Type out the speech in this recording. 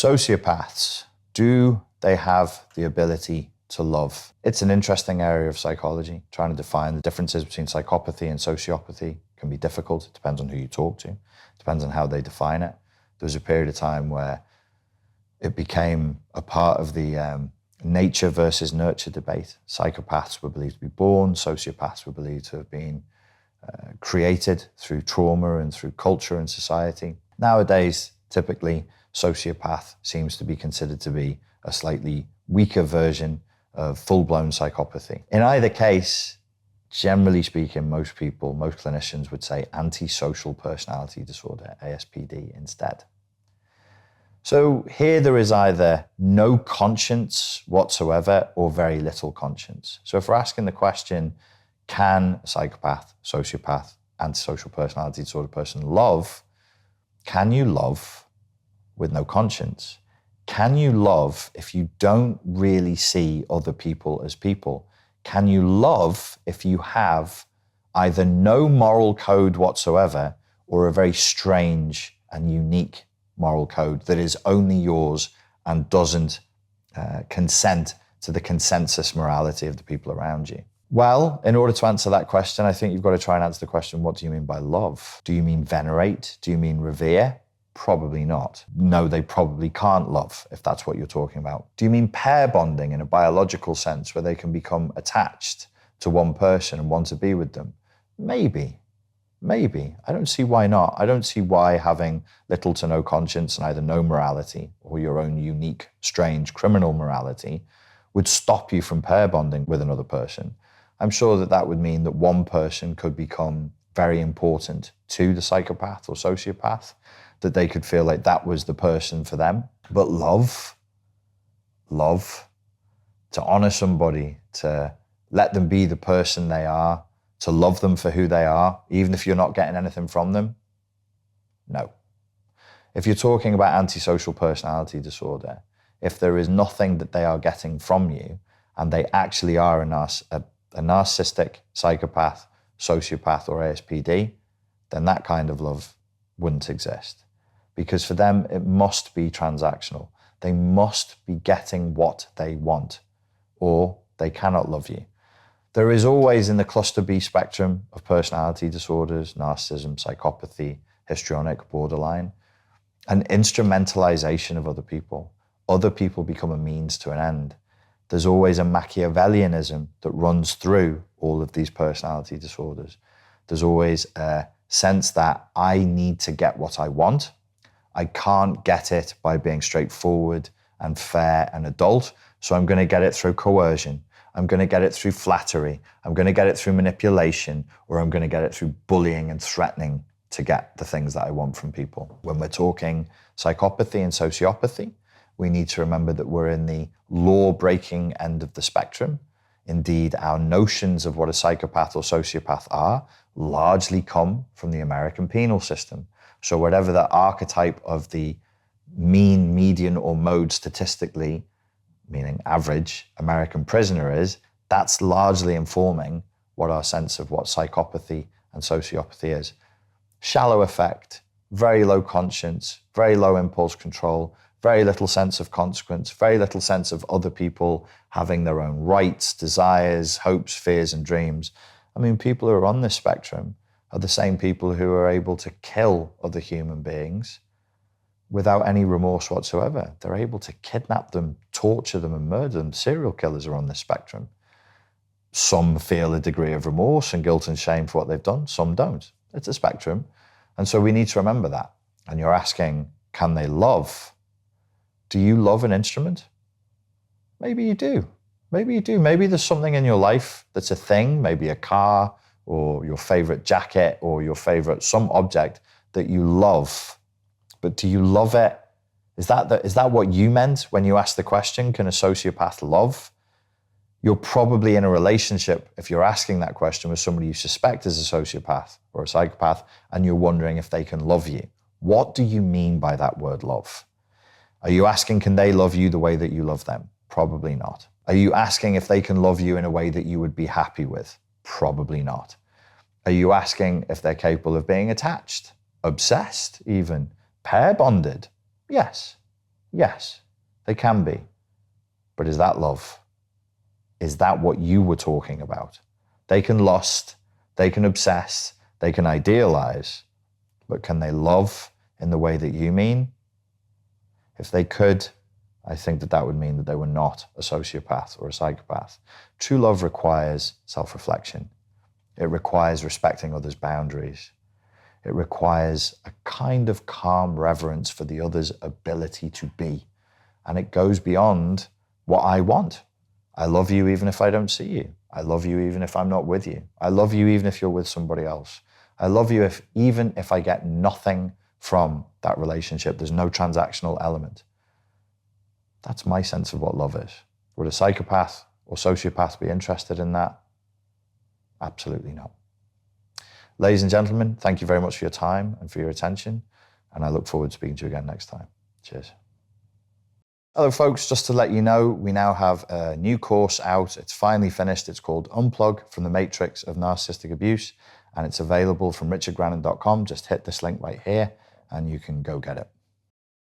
Sociopaths, do they have the ability to love? It's an interesting area of psychology. Trying to define the differences between psychopathy and sociopathy can be difficult. It depends on who you talk to. It depends on how they define it. There was a period of time where it became a part of the nature versus nurture debate. Psychopaths were believed to be born. Sociopaths were believed to have been created through trauma and through culture and society. Nowadays, typically, sociopath seems to be considered to be a slightly weaker version of full-blown psychopathy. In either case, generally speaking, most people, most clinicians would say antisocial personality disorder, ASPD, instead. So here there is either no conscience whatsoever or very little conscience. So if we're asking the question, can a psychopath, sociopath, antisocial personality disorder person love? Can you love with no conscience? Can you love if you don't really see other people as people? Can you love if you have either no moral code whatsoever or a very strange and unique moral code that is only yours and doesn't consent to the consensus morality of the people around you? Well, in order to answer that question, I think you've got to try and answer the question, what do you mean by love? Do you mean venerate? Do you mean revere? Probably not. No, they probably can't love, if that's what you're talking about. Do you mean pair bonding in a biological sense, where they can become attached to one person and want to be with them? Maybe. I don't see why not. I don't see why having little to no conscience and either no morality or your own unique, strange criminal morality would stop you from pair bonding with another person. I'm sure that that would mean that one person could become very important to the psychopath or sociopath, that they could feel like that was the person for them. But love, to honor somebody, to let them be the person they are, to love them for who they are, even if you're not getting anything from them, no. If you're talking about antisocial personality disorder, if there is nothing that they are getting from you and they actually are a narcissistic, psychopath, sociopath, or ASPD, then that kind of love wouldn't exist. Because for them, it must be transactional. They must be getting what they want, or they cannot love you. There is always in the cluster B spectrum of personality disorders, narcissism, psychopathy, histrionic, borderline, an instrumentalization of other people. Other people become a means to an end. There's always a Machiavellianism that runs through all of these personality disorders. There's always a sense that I need to get what I want. I can't get it by being straightforward and fair and adult, so I'm going to get it through coercion. I'm going to get it through flattery. I'm going to get it through manipulation, or I'm going to get it through bullying and threatening to get the things that I want from people. When we're talking psychopathy and sociopathy, we need to remember that we're in the law-breaking end of the spectrum. Indeed, our notions of what a psychopath or sociopath are largely come from the American penal system. So whatever the archetype of the mean, median, or mode statistically, meaning average, American prisoner is, that's largely informing what our sense of what psychopathy and sociopathy is. Shallow affect, very low conscience, very low impulse control, very little sense of consequence, very little sense of other people having their own rights, desires, hopes, fears, and dreams. I mean, people who are on this spectrum are the same people who are able to kill other human beings without any remorse whatsoever. They're able to kidnap them, torture them, and murder them. Serial killers are on this spectrum. Some feel a degree of remorse and guilt and shame for what they've done. Some don't. It's a spectrum. And so we need to remember that. And you're asking, can they love? Do you love an instrument? Maybe you do. Maybe you do. Maybe there's something in your life that's a thing, maybe a car or your favorite jacket or your favorite, some object that you love. But do you love it? Is that what you meant when you asked the question, can a sociopath love? You're probably in a relationship, if you're asking that question, with somebody you suspect is a sociopath or a psychopath, and you're wondering if they can love you. What do you mean by that word love? Are you asking, can they love you the way that you love them? Probably not. Are you asking if they can love you in a way that you would be happy with? Probably not. Are you asking if they're capable of being attached, obsessed even, pair bonded? Yes. Yes, they can be. But is that love? Is that what you were talking about? They can lust, they can obsess, they can idealize, but can they love in the way that you mean? If they could, I think that that would mean that they were not a sociopath or a psychopath. True love requires self-reflection. It requires respecting others' boundaries. It requires a kind of calm reverence for the other's ability to be. And it goes beyond what I want. I love you even if I don't see you. I love you even if I'm not with you. I love you even if you're with somebody else. I love you even if I get nothing from that relationship. There's no transactional element. That's my sense of what love is. Would a psychopath or sociopath be interested in that? Absolutely not. Ladies and gentlemen, thank you very much for your time and for your attention. And I look forward to speaking to you again next time. Cheers. Hello folks, just to let you know, we now have a new course out. It's finally finished. It's called Unplug from the Matrix of Narcissistic Abuse, and it's available from richardgrannon.com. Just hit this link right here and you can go get it.